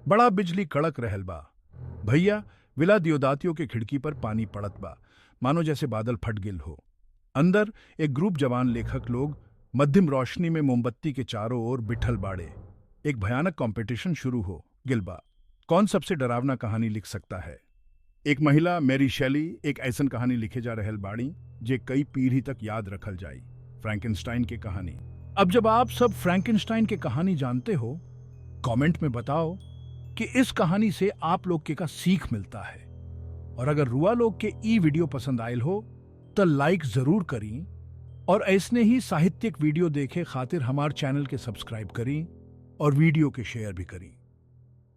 बड़ा बिजली कड़क रहल बा। भैया, विला दियोदातियों के खिड़की पर पानी पड़त बा, मानो जैसे बादल फट गिल हो। अंदर एक ग्रुप जवान लेखक लोग मध्यम रोशनी में मोमबत्ती के चारों ओर बिठल बाड़े। एक भयानक कंपटीशन शुरू हो गिलबा। कौन सबसे डरावना कहानी लिख सकता है? एक महिला मैरी शेली एक ऐसन कहानी लिखे जा रहल बाड़ी जे कई पीढ़ी तक याद रखल जाई, फ्रैंकेनस्टाइन की कहानी। अब जब आप सब फ्रैंकेनस्टाइन की कहानी जानते हो, कमेंट में बताओ कि इस कहानी से आप लोग के का सीख मिलता है। और अगर रुआ लोग के ई वीडियो पसंद आयल हो तो लाइक जरूर करी, और ऐसने ही साहित्यिक वीडियो देखे खातिर हमार चैनल के सब्सक्राइब करी और वीडियो के शेयर भी करी।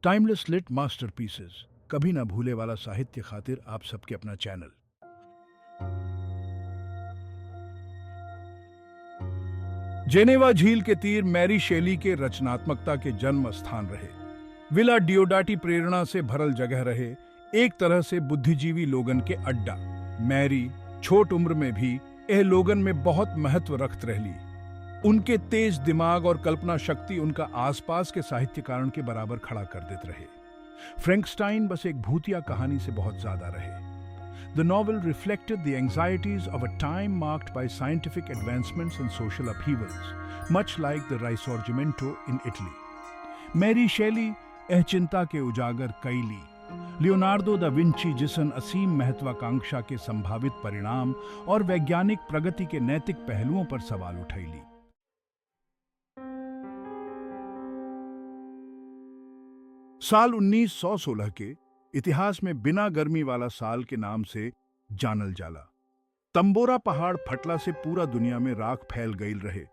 टाइमलेस लिट मास्टरपीसेस, कभी ना भूले वाला साहित्य खातिर आप सबके अपना चैनल। जेनेवा झील के तीर मैरी शेली के रचनात्मकता के जन्म स्थान रहे। विला डियोडाटी प्रेरणा से भरल जगह रहे, एक तरह से बुद्धिजीवी लोगन के अड्डा। मैरी छोट उम्र में भी यह लोगन में बहुत महत्व रखत रहली। उनके तेज दिमाग और कल्पना शक्ति उनका आसपास के साहित्यकारण के बराबर खड़ा कर देते रहे। फ्रैंकस्टाइन बस एक भूतिया कहानी से बहुत ज्यादा रहे। The novel reflected the anxieties of a time marked by scientific advancements and social upheavals, much like the Risorgimento in Italy. Mary Shelley यह चिंता के उजागर कैली। लियोनार्डो दा विंची जिसन असीम महत्वाकांक्षा के संभावित परिणाम और वैज्ञानिक प्रगति के नैतिक पहलुओं पर सवाल उठैली। साल 1916 के इतिहास में बिना गर्मी वाला साल के नाम से जानल जाला। तंबोरा पहाड़ फटला से पूरा दुनिया में राख फैल गईल रहे,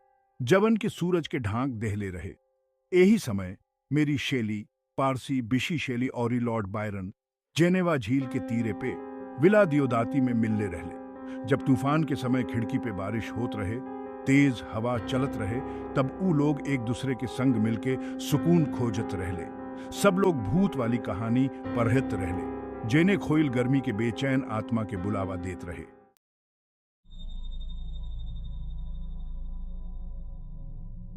जवन के सूरज के ढांक देहले रहे। यही समय मेरी शेली, पारसी बिशी शेली और लॉर्ड बायरन जेनेवा झील के तीरे पे विला दियोदाती में मिलने रहले। जब तूफान के समय खिड़की पे बारिश होत रहे, तेज हवा चलत रहे, तब ऊ लोग एक दूसरे के संग मिलके सुकून खोजत रहले। सब लोग भूत वाली कहानी पढ़त रहले, जेने खोइल गर्मी के बेचैन आत्मा के बुलावा देत रहे।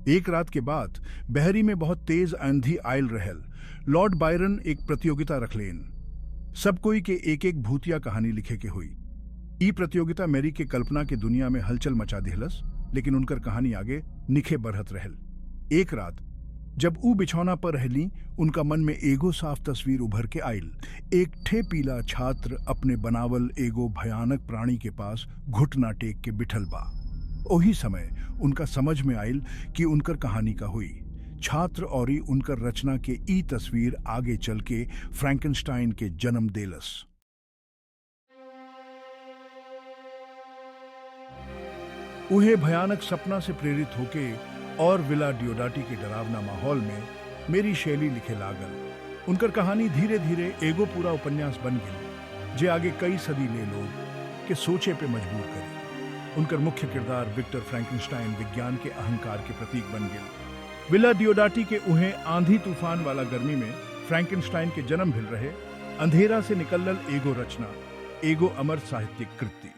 एक रात के बाद बहरी में बहुत तेज आंधी आयल रहल। लॉर्ड बायरन एक प्रतियोगिता रखलेन, सब कोई के एक एक भूतिया कहानी लिखे के हुई। ई प्रतियोगिता मैरी के कल्पना के दुनिया में हलचल मचा दिहलस, लेकिन उनकर कहानी आगे निखे बढ़त रहल। एक रात जब ऊ बिछौना पर रहली, उनका मन में एगो साफ तस्वीर उभर के आयल। एक ठे पीला छात्र अपने बनावल एगो भयानक प्राणी के पास घुटना टेक के बिठल बा। ओही समय उनका समझ में आयल कि उनकर कहानी का हुई। छात्र और उनकर रचना के ई तस्वीर आगे चल के फ्रैंकेनस्टाइन के जन्म देलस। उहे भयानक सपना से प्रेरित होके और विला डियोडाटी के डरावना माहौल में मेरी शेली लिखे लागल। उनकर कहानी धीरे धीरे एगो पूरा उपन्यास बन गई, जे आगे कई सदी ले लोग के सोचे पे मजबूर करे। उनकर मुख्य किरदार विक्टर फ्रैंकेनस्टाइन विज्ञान के अहंकार के प्रतीक बन गए। विला डियोडाटी के उहे आंधी तूफान वाला गर्मी में फ्रैंकेनस्टाइन के जन्म भिल रहे। अंधेरा से निकलल एगो रचना, एगो अमर साहित्यिक कृति।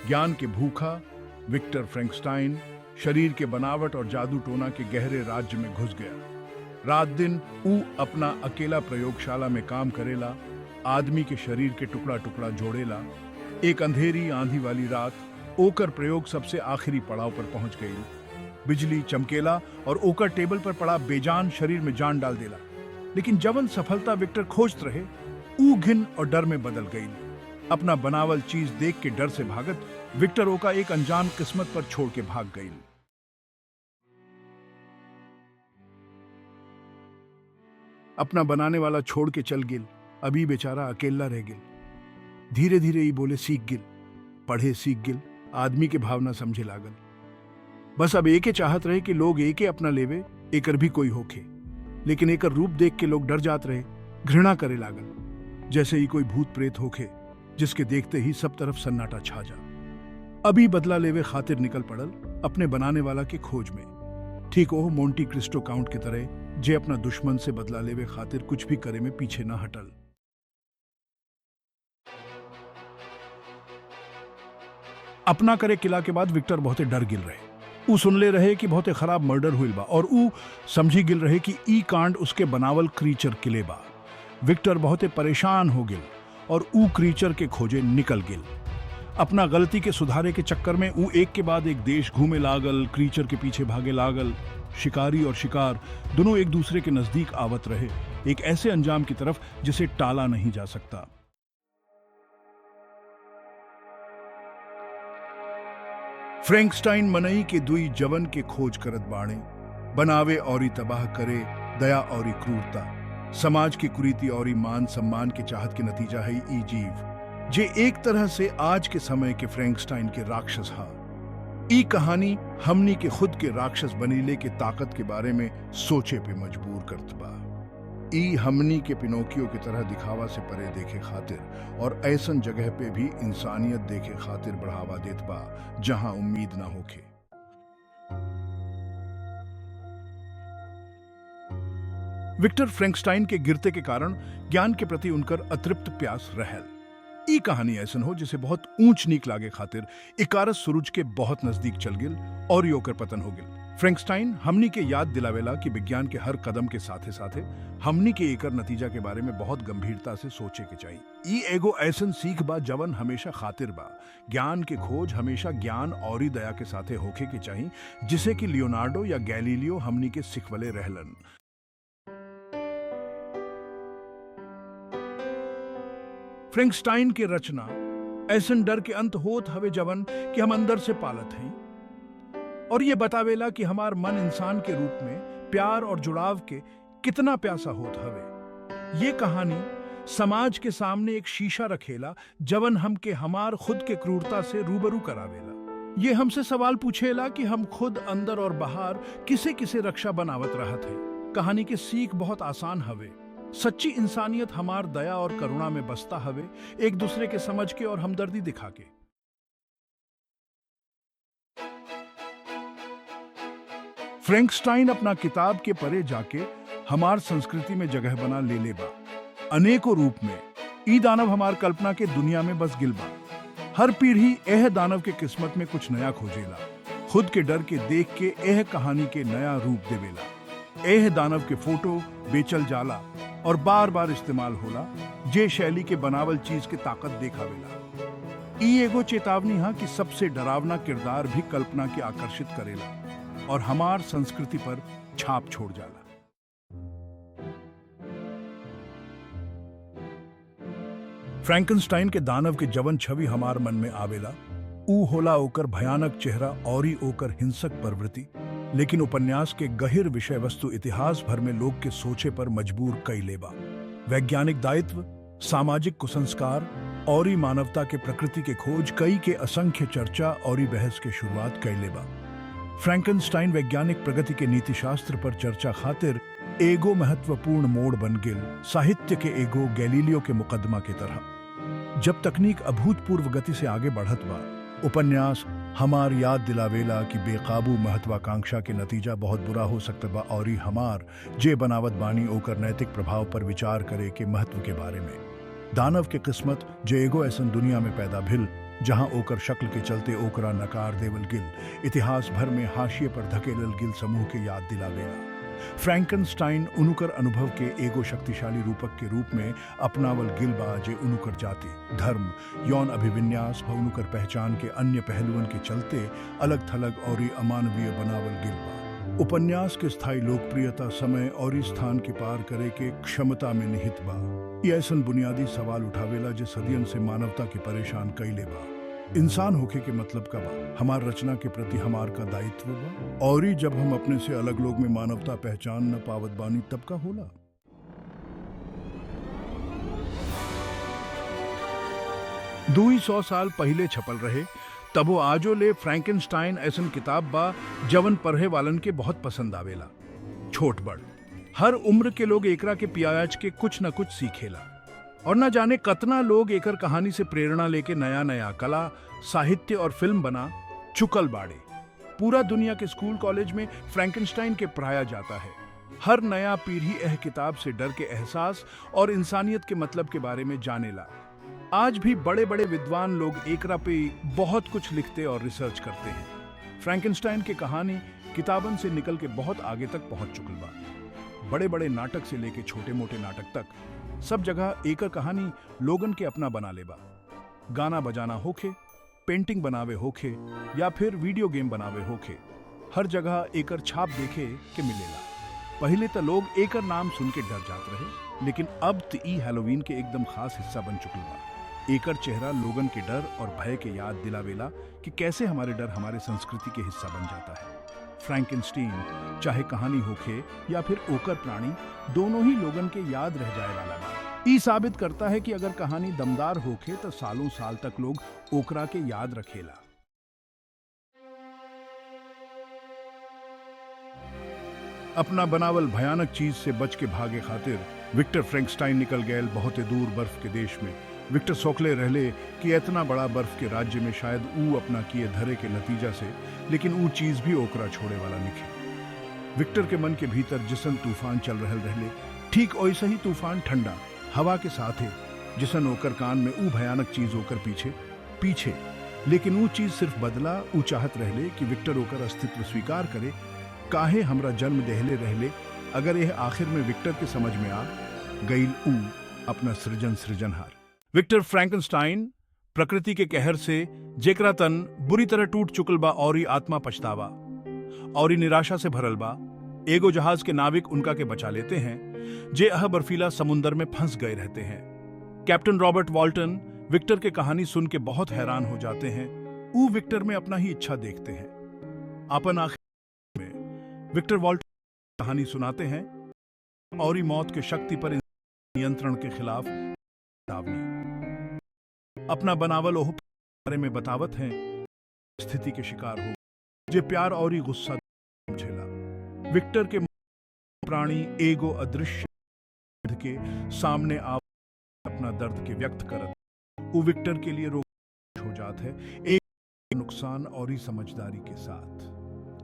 ज्ञान के भूखा विक्टर फ्रैंकस्टाइन शरीर के बनावट और जादू टोना के गहरे राज्य में घुस गया। रात दिन ऊ अपना अकेला प्रयोगशाला में काम करेला, आदमी के शरीर के टुकड़ा टुकड़ा जोड़ेला। एक अंधेरी आंधी वाली रात ओकर प्रयोग सबसे आखिरी पड़ाव पर पहुंच गई। बिजली चमकेला और ओकर टेबल पर पड़ा बेजान शरीर में जान डाल देला। लेकिन जवन सफलता विक्टर खोजत रहे, ऊ घिन और डर में बदल गई। अपना बनावल चीज देख के डर से भागत विक्टर ओका एक अनजान किस्मत पर छोड़ के भाग गई। अपना बनाने वाला छोड़ के चल गिल, अभी बेचारा अकेला रह गिल। धीरे धीरे ही बोले सीख गिल, पढ़े सीख गिल, आदमी के भावना समझे लागल। बस अब एके चाहत रहे कि लोग एके अपना लेवे, एकर भी कोई होखे। लेकिन एकर रूप देख के लोग डर जात रहे, घृणा करे लागल, जैसे ही कोई भूत प्रेत होखे जिसके देखते ही सब तरफ सन्नाटा छा जा। अभी बदला लेवे खातिर निकल पड़ल अपने बनाने वाला के खोज में। ठीक ओह मोंटी क्रिस्टो काउंट की तरह जे अपना दुश्मन से बदला लेवे खातिर कुछ भी करे में पीछे ना हटल। अपना करे किला के बाद विक्टर बहुत डर गिल रहे। ऊ सुनले रहे कि बहुत खराब मर्डर हुई बा और ऊ समझी गिल रहे कि ई कांड उसके बनावल क्रीचर किले बा। विक्टर बहुत परेशान हो गिल और ऊ क्रीचर के खोजे निकल गिल। अपना गलती के सुधारे के चक्कर में ऊ एक के बाद एक देश घूमे लागल, क्रीचर के पीछे भागे लागल। शिकारी और शिकार दोनों एक दूसरे के नजदीक आवत रहे, एक ऐसे अंजाम की तरफ जिसे टाला नहीं जा सकता। फ्रैंकस्टाइन मनई के दुई जवन के खोज करत बाणे, बनावे और तबाह करे दया और क्रूरता। समाज की कुरीति और मान सम्मान के चाहत के नतीजा है ई जीव, जे एक तरह से आज के समय के फ्रैंकस्टाइन के राक्षस हा। ई कहानी हमनी के खुद के राक्षस बनीले के ताकत के बारे में सोचे पे मजबूर करत बा। ई हमनी के पिनोकियो की तरह दिखावा से परे देखे खातिर और ऐसन जगह पे भी इंसानियत देखे खातिर बढ़ावा देत बा जहां उम्मीद ना होखे। विक्टर फ्रैंकस्टाइन के गिरते के कारण ज्ञान के प्रति उनकर अतृप्त प्यास रहल। ई कहानी ऐसन हो जिसे बहुत ऊंच नीक लागे खातिर इकारस सूरज के बहुत नजदीक चल गिल और योकर पतन हो गिल। फ्रैंकस्टाइन हमनी के याद दिलावेला कि विज्ञान के हर कदम के साथे साथे हमनी के एकर नतीजा के बारे में बहुत गंभीरता से सोचे के चाहिए। ई एगो ऐसन सीख बा जवन हमेशा खातिर बा। ज्ञान के खोज हमेशा ज्ञान और दया के साथे होखे के चाहिए, जिसे कि लियोनार्डो या गैलीलियो हमनी के सिखवले रहलन। फ्रैंकस्टाइन के रचना ऐसन डर के अंत होत हवे जवन कि हम अंदर से पालत हैं, और ये बतावेला कि हमार मन इंसान के रूप में प्यार और जुड़ाव के कितना प्यासा होत हवे। ये कहानी समाज के सामने एक शीशा रखेला जवन हमके हमार खुद के क्रूरता से रूबरू करावेला। ये हमसे सवाल पूछेला कि हम खुद अंदर और बाहर किसे किसे रक्षा बनावत रहत है। कहानी के सीख बहुत आसान हवे। सच्ची इंसानियत हमार दया और करुणा में बसता हवे, एक दूसरे के समझ के और हमदर्दी दिखा के। फ्रैंकस्टाइन अपना किताब के परे जाके हमार संस्कृति में जगह बना ले लेबा। अनेकों रूप में ई दानव हमार कल्पना के दुनिया में बस गिलबा। हर पीढ़ी एह दानव के किस्मत में कुछ नया खोजेला, खुद के डर के देख के एह कहानी के नया रूप देवेला। एह दानव के फोटो बेचल जाला और बार बार इस्तेमाल होला, जे शैली के बनावल चीज के ताकत देखावेला। ई एगो चेतावनी हा कि सबसे डरावना किरदार भी कल्पना के आकर्षित करेला और हमार संस्कृति पर छाप छोड़ जाला। फ्रैंकनस्टाइन के दानव के जवन छवि हमार मन में आवेला, ऊ होला ओकर भयानक चेहरा और ही ओकर हिंसक प्रवृत्ति। लेकिन उपन्यास के गहिर विषय वस्तु इतिहास भर में लोग के सोचे पर मजबूर कई लेबा। वैज्ञानिक दायित्व, सामाजिक कुसंस्कार और ही मानवता के प्रकृति के खोज कई के असंख्य चर्चा और ही बहस के शुरुआत कई लेबा। फ्रैंकनस्टाइन वैज्ञानिक प्रगति के नीतिशास्त्र पर चर्चा खातिर एगो महत्वपूर्ण मोड़ बन गिल, साहित्य के एगो गैलीलियो के मुकदमा के तरह। जब तकनीक अभूतपूर्व गति से आगे बढ़त बा, उपन्यास हमार याद दिलावेला कि बेकाबू महत्वाकांक्षा के नतीजा बहुत बुरा हो सकता बा और ही हमार जे बनावत बानी ओकर नैतिक प्रभाव पर विचार करे के महत्व के बारे में। दानव के किस्मत जे एगो ऐसन दुनिया में पैदा भिल जहां ओकर शक्ल के चलते ओकरा नकार देवल गिल, इतिहास भर में हाशिए पर धकेलल गिल समूह के याद दिलावेला। फ्रैंकनस्टाइन उनुकर अनुभव के एगो शक्तिशाली रूपक के रूप में अपनावल गिल बा, जे उनुकर जाति, धर्म, यौन अभिविन्यास व उनुकर पहचान के अन्य पहलुओं के चलते अलग थलग और अमानवीय बनावल गिल बा। उपन्यास के स्थायी लोकप्रियता समय और स्थान के पार करे के क्षमता में निहित बा। ये ऐसन बुनियादी सवाल उठावेला जे सदियन से मानवता के परेशान कईले बा। इंसान होके के मतलब का बा, हमार रचना के प्रति हमार का दायित्व बा, और ही जब हम अपने से अलग लोग में मानवता पहचान न पावत बानी तब का होला। 200 साल पहले छपल रहे, तबो आजो ले फ्रैंकनस्टाइन ऐसन किताब बा जवन पढ़े वालन के बहुत पसंद आवेला। छोट बड़ हर उम्र के लोग एकरा के पियाज के कुछ न कुछ सीखेला, और न जाने कतना लोग एकर कहानी से प्रेरणा लेके नया नया कला, साहित्य और फिल्म बना चुकल बाड़े। पूरा दुनिया के स्कूल कॉलेज में फ्रैंकनस्टाइन के पढ़ाया जाता है। हर नया पीढ़ी यह किताब से डर के एहसास और इंसानियत के मतलब के बारे में जानेला। आज भी बड़े बड़े विद्वान लोग एकरा पे बहुत कुछ लिखते और रिसर्च करते हैं। फ्रैंकेनस्टाइन की कहानी किताबन से निकल के बहुत आगे तक पहुंच चुकल बा। बड़े बड़े नाटक से लेके छोटे मोटे नाटक तक सब जगह एकर कहानी लोगन के अपना बना लेबा। गाना बजाना होखे, पेंटिंग बनावे होखे या फिर वीडियो गेम बनावे होखे, हर जगह एकर छाप देखे के मिलेला। पहले तो लोग एकर नाम सुन के डर जात रहे, लेकिन अब तो ई हैलोवीन के एकदम खास हिस्सा बन चुकल बा। एकर चेहरा लोगन के डर और भय के याद दिलावेला कि कैसे हमारे डर हमारे संस्कृति के हिस्सा बन जाता है। फ्रैंकेनस्टीन चाहे कहानी होखे या फिर ओकर प्राणी, दोनों ही लोगन के याद रह जाए वाला बा। ई साबित करता है कि अगर कहानी दमदार होखे तो सालों साल तक लोग ओकरा के याद रखेला। अपना बनावल भयानक चीज से बच के भागे खातिर विक्टर फ्रैंकेनस्टाइन निकल गए बहुत दूर बर्फ के देश में। विक्टर सोचले रहले कि इतना बड़ा बर्फ के राज्य में शायद ऊ अपना किए धरे के नतीजा से, लेकिन ऊ चीज भी ओकरा छोड़े वाला निखे। विक्टर के मन के भीतर जिसन तूफान चल रहल रहले, ठीक वैसे ही तूफान ठंडा हवा के साथ है, जिसन ओकर कान में ऊ भयानक चीज ओकर पीछे पीछे। लेकिन ऊ चीज सिर्फ बदला। ऊ चाहत रहले कि विक्टर ओकर अस्तित्व स्वीकार करे। काहे हमरा जन्म देहले रहले, अगर यह आखिर में विक्टर के समझ में आ गईल ऊ अपना सृजनहार। विक्टर फ्रैंकेनस्टाइन प्रकृति के कहर से जेकरा तन बुरी तरह टूट चुकल बा और ही आत्मा पछतावा और ही निराशा से भरल बा। एगो जहाज के नाविक उनका के बचा लेते हैं, जे बर्फीला समुंदर में फंस गए रहते हैं। कैप्टन रॉबर्ट वॉल्टन विक्टर के कहानी सुन के बहुत हैरान हो जाते हैं। ऊ विक्टर में अपना ही इच्छा देखते हैं। अपन आखिर में विक्टर वॉल्टन कहानी सुनाते हैं और ही मौत के शक्ति पर नियंत्रण के खिलाफ चेतावनी। अपना बनावल ओह बारे में बतावत हैं, स्थिति के शिकार हो जे प्यार और ही गुस्सा झेला। विक्टर के प्राणी एगो अदृश्य के सामने आ अपना दर्द के व्यक्त करत। वो विक्टर के लिए रोक हो जात है, एक नुकसान और ही समझदारी के साथ।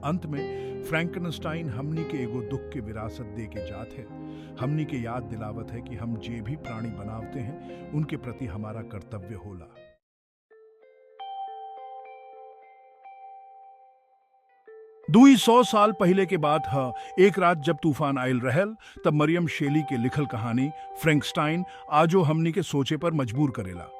अंत में फ्रैंकेनस्टाइन हमनी के एगो दुख के विरासत दे के जात है। हमनी के याद दिलावत है कि हम जे भी प्राणी बनावते हैं उनके प्रति हमारा कर्तव्य होला। दुई 100 साल पहले के बात है। एक रात जब तूफान आयल रहल, तब मरियम शेली के लिखल कहानी फ्रैंकेनस्टाइन आजो हमनी के सोचे पर मजबूर करेला।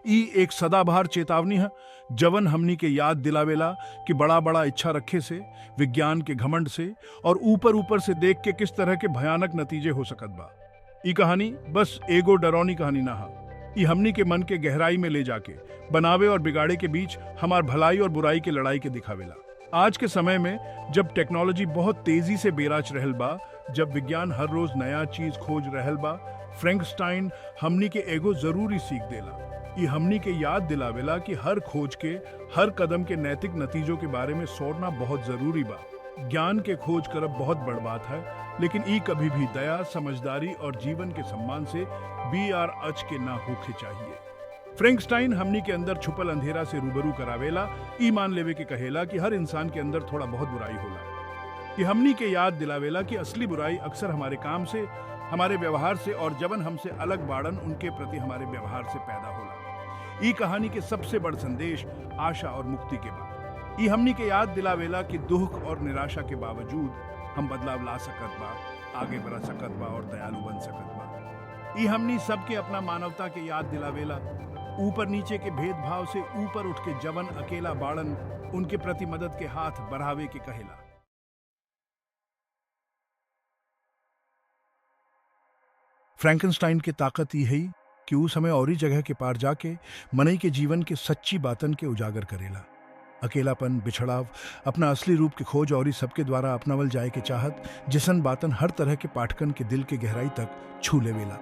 ई एक सदाबहार चेतावनी है, जवन हमनी के याद दिलावेला कि बड़ा बड़ा इच्छा रखे से, विज्ञान के घमंड से और ऊपर ऊपर से देख के किस तरह के भयानक नतीजे हो सकत बा। ई कहानी बस एगो डरौनी कहानी ना है। ई हमनी के मन के गहराई में ले जाके बनावे और बिगाड़े के बीच हमार भलाई और बुराई के लड़ाई के दिखावेला। आज के समय में जब टेक्नोलॉजी बहुत तेजी से बेराच रहल बा, जब विज्ञान हर रोज नया चीज खोज रहल बा, फ्रैंकेनस्टाइन हमनी के एगो जरूरी सीख देला। ये हमनी के याद दिलावेला कि हर खोज के, हर कदम के नैतिक नतीजों के बारे में सोचना बहुत जरूरी बा। ज्ञान के खोज करब बहुत बड़ बात है, लेकिन ई कभी भी दया, समझदारी और जीवन के सम्मान से बीआर अच के ना होके चाहिए। फ्रैंकेनस्टाइन हमनी के अंदर छुपल अंधेरा से रूबरू करावेला। ई मान लेवे के कहेला कि हर इंसान के अंदर थोड़ा बहुत बुराई होला। ये हमनी के याद दिलावेला कि असली बुराई अक्सर हमारे काम से, हमारे व्यवहार से और जवन हमसे अलग बाड़न उनके प्रति हमारे व्यवहार से पैदा होला। ई कहानी के सबसे बड़ संदेश आशा और मुक्ति के बाद। ई हमनी के याद दिलावेला कि दुख और निराशा के बावजूद हम बदलाव ला सकत बा, आगे बढ़ सकत बा और दयालु बन सकत बा। ई हमनी सबके अपना मानवता के याद दिलावेला। ऊपर नीचे के भेदभाव से ऊपर उठ के जवन अकेला बाड़न उनके प्रति मदद के हाथ बढ़ावे के कहेला। फ्रैंकेनस्टाइन की ताकत यही है कि उस समय और ही जगह के पार जाके मनई के जीवन के सच्ची बातन के उजागर करेला। अकेलापन, बिछड़ाव, अपना असली रूप की खोज और ही सबके द्वारा अपनावल जाए के चाहत, जिसन बातन हर तरह के पाठकन के दिल के गहराई तक छू लेवेला।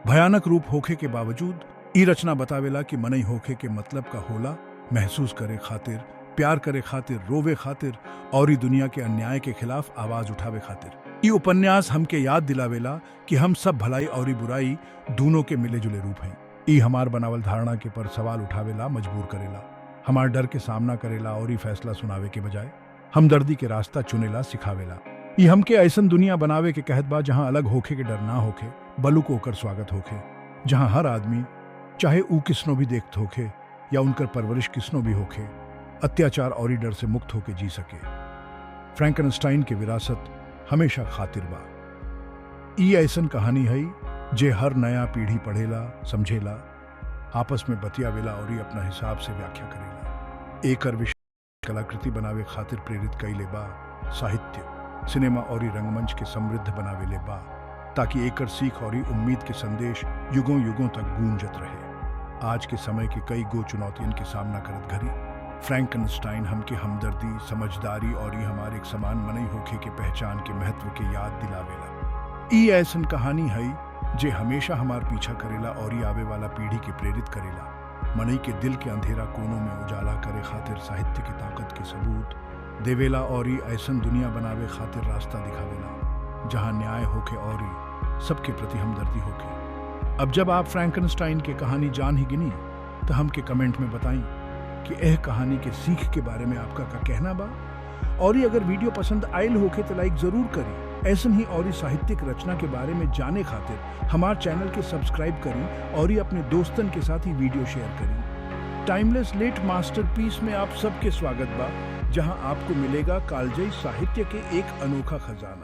भयानक रूप होखे के बावजूद ई रचना बतावेला कि मनई होखे के मतलब का होला, महसूस करे खातिर, प्यार करे खातिर, रोवे खातिर और ही दुनिया के अन्याय के खिलाफ आवाज उठावे खातिर। ये उपन्यास हमके याद दिलावेला कि हम सब भलाई और ही बुराई दोनों के मिले जुले रूप हैं। ई हमार बनावल धारणा के पर सवाल उठावेला, मजबूर करेला, हमार डर के सामना करेला और ही फैसला सुनावे के बजाय हमदर्दी के रास्ता चुनेला, सिखावेला। ई हमके ऐसन दुनिया बनावे के कहत बा जहां अलग होखे के डर ना होखे, बलुक होकर स्वागत होखे, जहां हर आदमी चाहे ऊ किसनो भी देखत होखे या उनकर परवरिश किसनो भी होखे, अत्याचार और डर से मुक्त होकर जी सके। फ्रैंकनस्टाइन की विरासत हमेशा खातिर बा। ई ऐसन कहानी है जे हर नया पीढ़ी पढ़ेला, समझेला, आपस में बतियावेला और ही अपना हिसाब से व्याख्या करेला। एकर विषय कलाकृति बनावे खातिर प्रेरित कईले बा। साहित्य, सिनेमा और रंगमंच के समृद्ध बनावेले बा, ताकि एकर सीख और उम्मीद के संदेश युगों युगों तक गूंजत रहे। आज के समय के कई गो चुनौतियन के सामना करत घड़ी फ्रैंकनस्टाइन हमके हमदर्दी, समझदारी और हमारे एक समान मनई होखे के पहचान के महत्व के याद दिलावेला। ई ऐसन कहानी है जे हमेशा हमार पीछा करेला और आवे वाला पीढ़ी के प्रेरित करेला। मनई के दिल के अंधेरा कोनों में उजाला करे खातिर साहित्य की ताकत के सबूत देवेला और ऐसन दुनिया बनावे खातिर रास्ता दिखावेला जहां न्याय होके और सबके प्रति हमदर्दी होके। अब जब आप फ्रैंकनस्टाइन के कहानी जान ही गिनी तो हमके कमेंट में बताई कि यह कहानी के सीख के बारे में आपका का कहना बा। और अगर वीडियो पसंद आयल होके तो लाइक जरूर करी। ऐसन ही और साहित्यिक रचना के बारे में जाने खातिर हमारे चैनल के सब्सक्राइब करी और अपने दोस्तन के साथ ही वीडियो शेयर करी। टाइमलेस लेट मास्टरपीस में आप सबके स्वागत बा, जहां आपको मिलेगा कालजयी साहित्य के एक अनोखा खजाना।